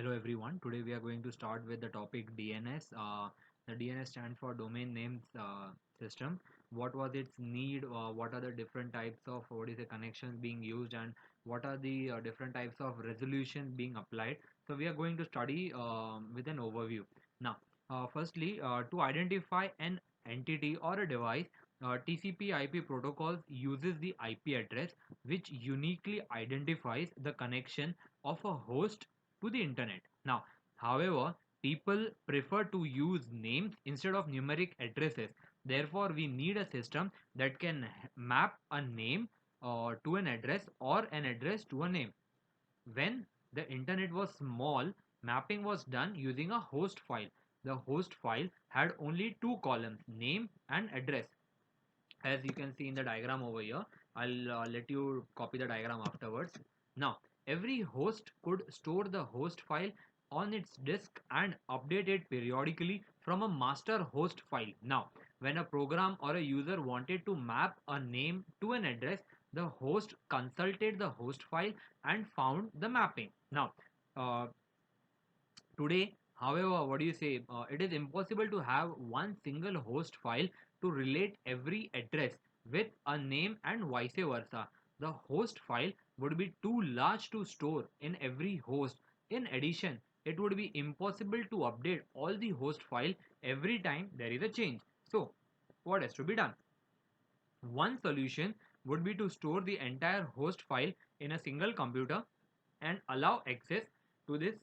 Hello everyone. Today we are going to start with the topic DNS. The DNS stands for Domain Names System. What was its need? What are the different types of what is the connections being used, and what are the different types of resolutions being applied? So we are going to study with an overview. Now, firstly, to identify an entity or a device, TCP/IP protocols uses the IP address, which uniquely identifies the connection of a host to the internet. Now, however, people prefer to use names instead of numeric addresses. Therefore, we need a system that can map a name to an address or an address to a name. When the internet was small, mapping was done using a host file. The host file had only two columns, name and address. As you can see in the diagram over here, I'll let you copy the diagram afterwards. Now, every host could store the host file on its disk and update it periodically from a master host file. Now, when a program or a user wanted to map a name to an address, the host consulted the host file and found the mapping. Now, uh, today, however, what do you say? It is impossible to have one single host file to relate every address with a name and vice versa. The host file would be too large to store in every host. In addition, it would be impossible to update all the host file every time there is a change. So, what has to be done? One solution would be to store the entire host file in a single computer and allow access to this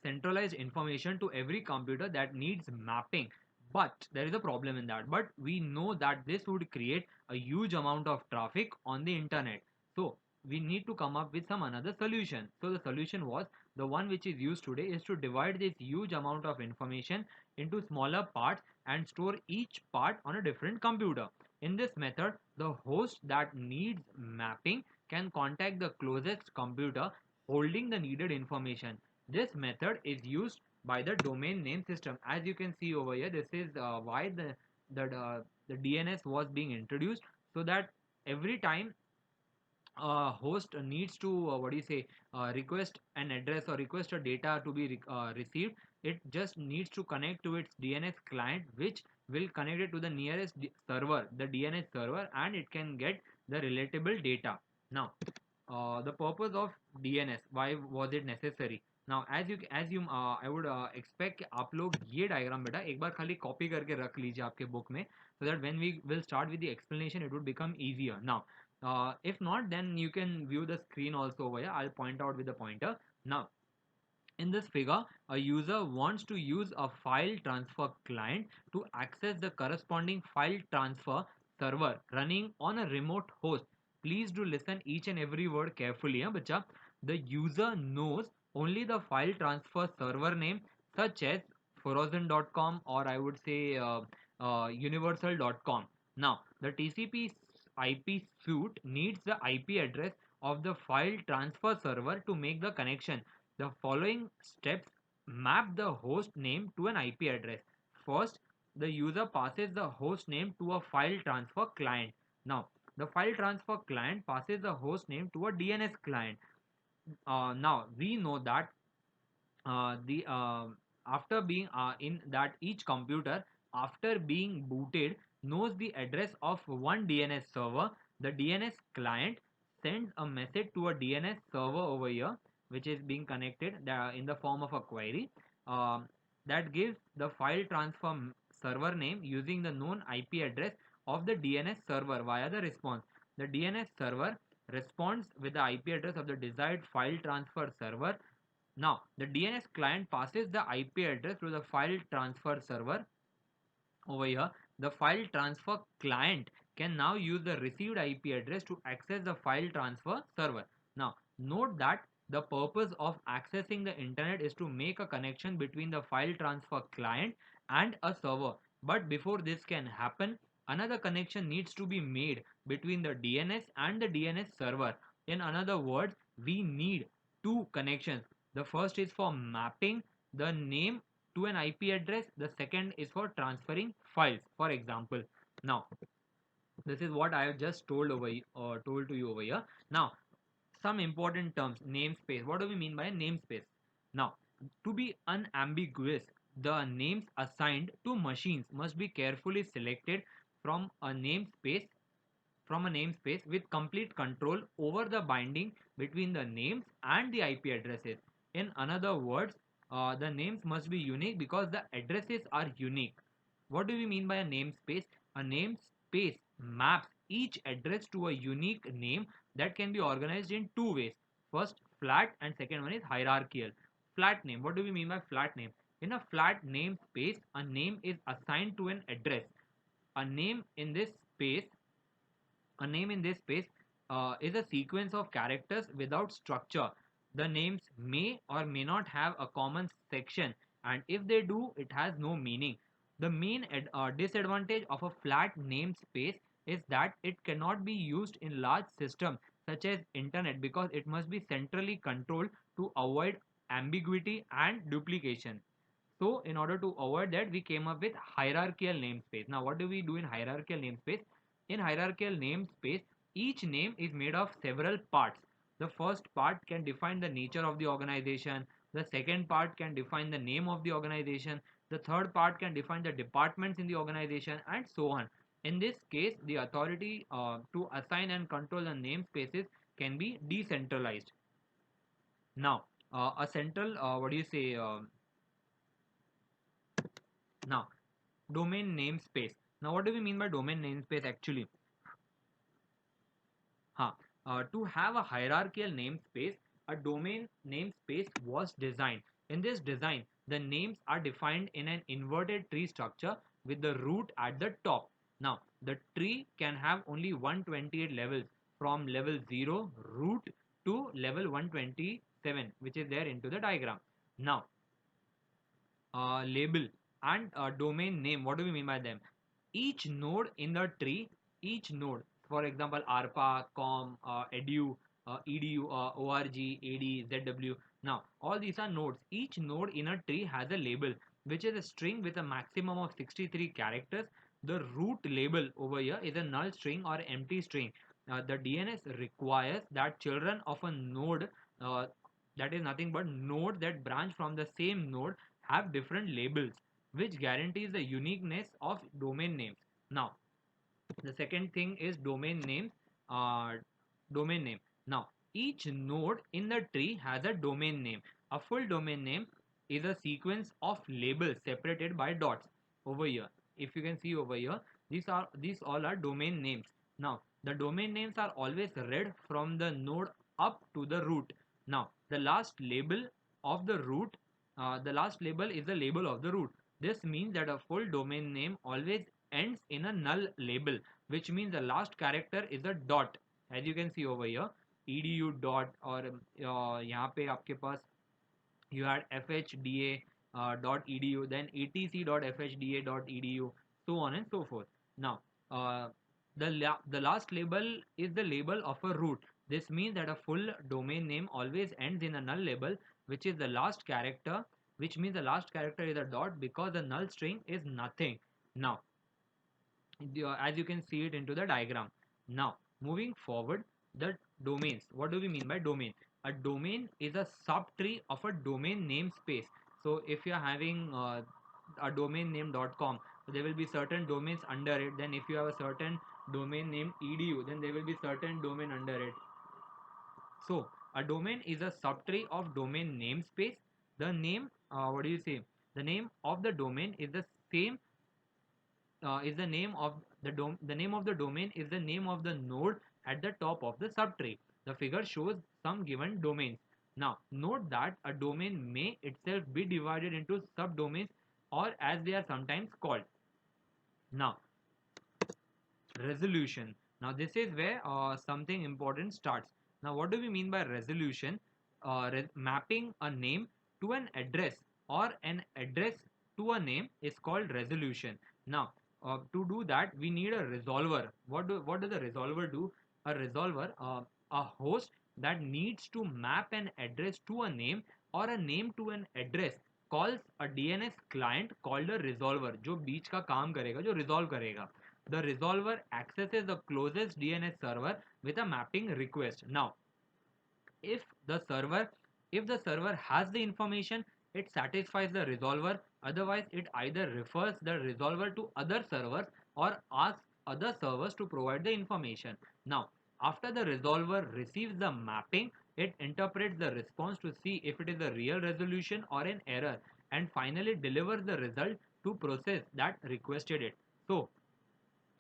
centralized information to every computer that needs mapping. But there is a problem in that, but we know that this would create a huge amount of traffic on the internet. So we need to come up with some another solution. So the solution was the one which is used today is to divide this huge amount of information into smaller parts and store each part on a different computer. In this method, the host that needs mapping can contact the closest computer holding the needed information. This method is used by the domain name system. As you can see over here, this is why the DNS was being introduced, so that every time host needs to what do you say request an address or request a data to be received, it just needs to connect to its DNS client, which will connect it to the nearest server, the DNS server, and it can get the relatable data. Now, the purpose of DNS, why was it necessary? Now, as you I would expect कि आप लोग ये diagram बेटा एक बार खाली copy करके रख लीजिए आपके बुक में, so that when we will start with the explanation it would become easier. Now, if not, then you can view the screen also over here. I'll point out with the pointer. Now, in this figure, a user wants to use a file transfer client to access the corresponding file transfer server running on a remote host. Please do listen each and every word carefully, bacha. The user knows only the file transfer server name, such as Frozen.com, or I would say Universal.com. Now, the TCP IP suite needs the IP address of the file transfer server to make the connection. The following steps map the host name to an IP address. First, the user passes the host name to a file transfer client. Now, the file transfer client passes the host name to a DNS client. Now, we know that the after being in that each computer after being booted knows the address of one DNS server. The DNS client sends a message to a DNS server over here, which is being connected in the form of a query um, that gives the file transfer server name using the known IP address of the DNS server via the response. The DNS server responds with the IP address of the desired file transfer server. Now, the DNS client passes the IP address to the file transfer server over here. The file transfer client can now use the received IP address to access the file transfer server. Now, note that the purpose of accessing the internet is to make a connection between the file transfer client and a server. But before this can happen, another connection needs to be made between the DNS and the DNS server. In other words, we need two connections. The first is for mapping the name to an IP address. The second is for transferring files. For example, now this is what I have just told to you over here. Now, some important terms: namespace. What do we mean by namespace? Now, to be unambiguous, the names assigned to machines must be carefully selected from a namespace with complete control over the binding between the names and the IP addresses. In other words, the names must be unique because the addresses are unique. What do we mean by a namespace? A namespace maps each address to a unique name that can be organized in two ways. First, flat, and second one is hierarchical. Flat name. What do we mean by flat name? In a flat namespace, a name is assigned to an address. A name in this space A name in this space is a sequence of characters without structure. The names may or may not have a common section, and if they do, it has no meaning. The main disadvantage of a flat namespace is that it cannot be used in large systems such as internet because it must be centrally controlled to avoid ambiguity and duplication. So in order to avoid that, we came up with hierarchical namespace. Now what do we do in hierarchical namespace? In hierarchical namespace, each name is made of several parts. The first part can define the nature of the organization. The second part can define the name of the organization. The third part can define the departments in the organization, and so on. In this case, the authority to assign and control the namespaces can be decentralized. Now, a central, what do you say? Now, domain namespace. Now, what do we mean by domain namespace actually? Huh. To have a hierarchical namespace, a domain namespace was designed. In this design, the names are defined in an inverted tree structure with the root at the top. Now, the tree can have only 128 levels from level 0 root to level 127, which is there into the diagram. Now, label and domain name. What do we mean by them? Each node in the tree, each node, for example, ARPA, COM, EDU, EDU, ORG, AD, ZW. Now, all these are nodes. Each node in a tree has a label, which is a string with a maximum of 63 characters. The root label over here is a null string or empty string. The DNS requires that children of a node, uh, that is nothing but nodes that branch from the same node, have different labels, which guarantees the uniqueness of domain names. Now, the second thing is domain names. Uh, Domain name. Now, each node in the tree has a domain name. A full domain name is a sequence of labels separated by dots. Over here, if you can see over here, these all are domain names. Now, the domain names are always read from the node up to the root. Now, the last label is the label of the root. This means that a full domain name always ends in a null label, which means the last character is a dot. As you can see over here, edu dot, और यहाँ पे आपके पास you had fhda dot edu, then etc dot fhda dot edu, so on and so forth. Now, uh, the last label is the label of a root. This means that a full domain name always ends in a null label, which is the last character, which means the last character is a dot because the null string is nothing. Now, as you can see it into the diagram. Now, moving forward, the domains. What do we mean by domain? A domain is a subtree of a domain namespace. So if you are having a domain name .com, so there will be certain domains under it. Then if you have a certain domain name edu, then there will be certain domain under it. So a domain is a subtree of domain namespace. The name, what do you say? The name of the domain is the same is the name of the name of the domain is the name of the node at the top of the subtree. The figure shows some given domains. Now, note that a domain may itself be divided into subdomains, or as they are sometimes called. Now, resolution. Now, this is where something important starts. Now, what do we mean by resolution? Mapping a name to an address or an address to a name is called resolution. Now, to do that, we need a resolver. What does a resolver do? A resolver, a host that needs to map an address to a name or a name to an address, calls a DNS client called a resolver, जो बीच का काम करेगा, जो resolve करेगा. The resolver accesses the closest DNS server with a mapping request. Now, if the server If the server has the information, it satisfies the resolver. Otherwise, it either refers the resolver to other servers or asks other servers to provide the information. Now, after the resolver receives the mapping, it interprets the response to see if it is a real resolution or an error, and finally delivers the result to process that requested it. So,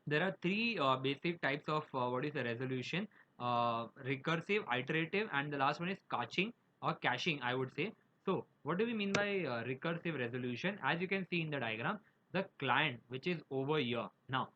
there are three basic types of what is a resolution: recursive, iterative, and the last one is caching or caching, I would say. So what do we mean by recursive resolution? As you can see in the diagram, the client which is over here now,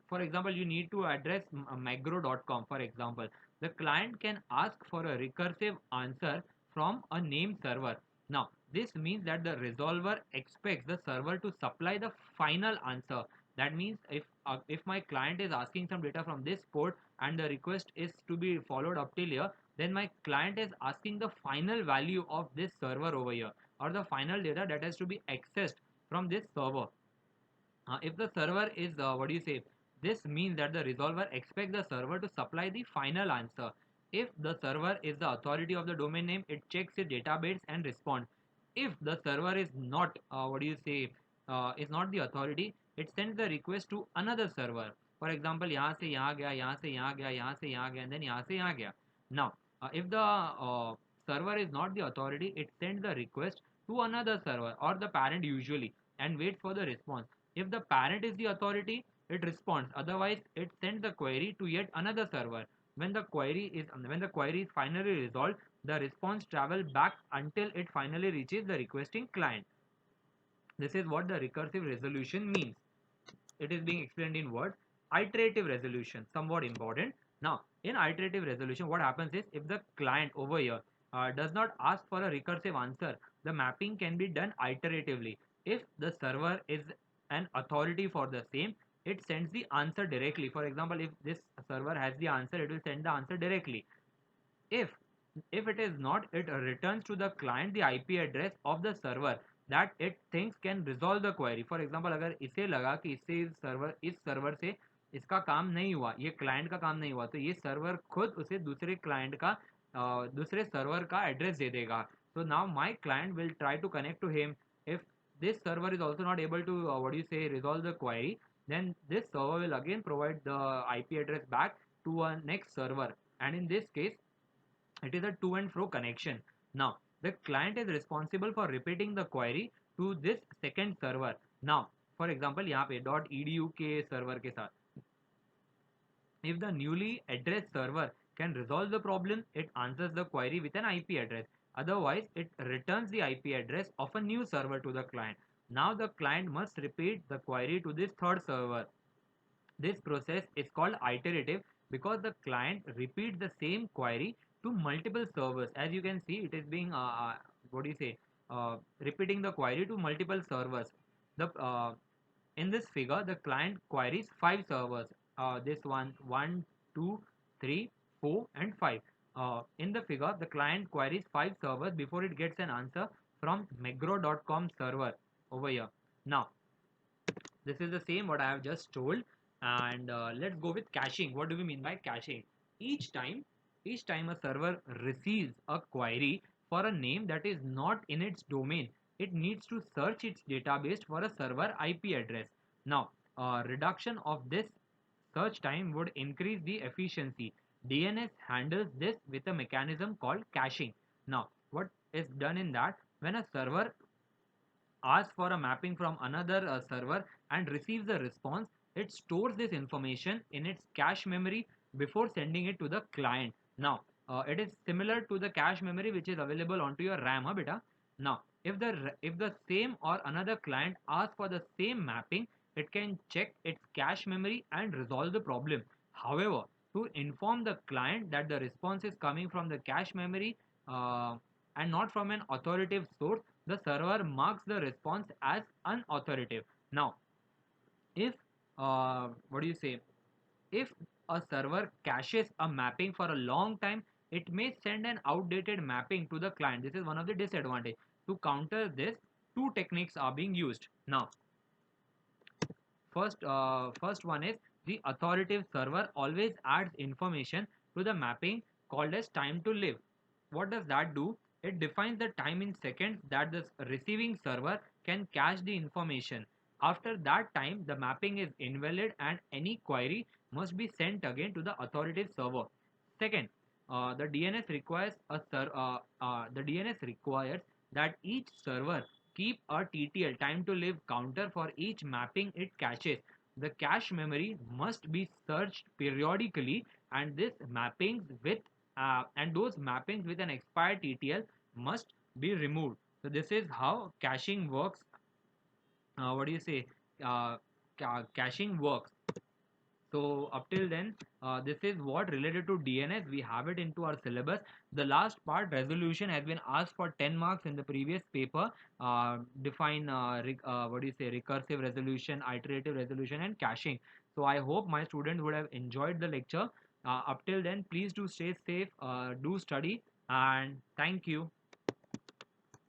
for example, you need to address magro.com. For example, the client can ask for a recursive answer from a named server. Now this means that the resolver expects the server to supply the final answer. That means if my client is asking some data from this port and the request is to be followed up till here, then my client is asking the final value of this server over here, or the final data that has to be accessed from this server. If the server is what do you say, this means that the resolver expects the server to supply the final answer. If the server is the authority of the domain name, it checks the database and responds. If the server is not what do you say, is not the authority, it sends the request to another server. For example, यहाँ से यहाँ गया, यहाँ से यहाँ गया, यहाँ से यहाँ गया, and then यहाँ से यहाँ गया. Now if the server is not the authority, it sends the request to another server or the parent usually, and waits for the response. If the parent is the authority, it responds. Otherwise, it sends the query to yet another server. When the query is finally resolved, the response travels back until it finally reaches the requesting client. This is what the recursive resolution means. It is being explained in words. Iterative resolution, somewhat important. Now in iterative resolution, what happens is, if the client over here does not ask for a recursive answer, the mapping can be done iteratively. If the server is an authority for the same, it sends the answer directly. For example, if this server has the answer, it will send the answer directly. If it is not, it returns to the client the IP address of the server that it thinks can resolve the query. For example, अगर इसे लगा कि इससे इस server से इसका काम नहीं हुआ, ये क्लाइंट का काम नहीं हुआ, तो ये सर्वर खुद उसे दूसरे क्लाइंट का दूसरे सर्वर का एड्रेस दे देगा. So now my client will try to connect to him. If this server is also not able to what do you say, resolve the query, then this server will again provide the IP address back to a next server, and in this case it is a to and fro connection. Now the client is responsible for repeating the query to this second server. Now for example, यहाँ पे .edu के server के साथ, if the newly addressed server can resolve the problem, it answers the query with an IP address. Otherwise, it returns the IP address of a new server to the client. Now the client must repeat the query to this third server. This process is called iterative because the client repeats the same query to multiple servers. As you can see, it is being what do you say, repeating the query to multiple servers. The In this figure, the client queries five servers. This one, two, three, 4, and 5. In the figure, the client queries five servers before it gets an answer from megro.com server over here. Now this is the same what I have just told, and let's go with caching. What do we mean by caching? Each time, each time a server receives a query for a name that is not in its domain, it needs to search its database for a server IP address. Now, reduction of this search time would increase the efficiency. DNS handles this with a mechanism called caching. Now, what is done in that? When a server asks for a mapping from another server and receives a response, it stores this information in its cache memory before sending it to the client. Now, it is similar to the cache memory which is available onto your RAM, huh, beta? Now, if the same or another client asks for the same mapping, it can check its cache memory and resolve the problem. However, to inform the client that the response is coming from the cache memory uh, and not from an authoritative source, the server marks the response as unauthoritative. Now, if what do you say? If a server caches a mapping for a long time, it may send an outdated mapping to the client. This is one of the disadvantages. To counter this, two techniques are being used. Now, first one is the authoritative server always adds information to the mapping called as time to live. What does that do? It defines the time in seconds that the receiving server can cache the information. After that time, the mapping is invalid and any query must be sent again to the authoritative server. Second, the DNS requires the DNS requires that each server keep a TTL, time to live, counter for each mapping it caches. The cache memory must be searched periodically, and this mappings with and those mappings with an expired TTL must be removed. So this is how caching works. What do you say? Caching works. So up till then, this is what related to DNS. We have it into our syllabus. The last part, resolution, has been asked for 10 marks in the previous paper. Define what do you say? Recursive resolution, iterative resolution, and caching. So I hope my students would have enjoyed the lecture. Up till then, please do stay safe, do study, and thank you.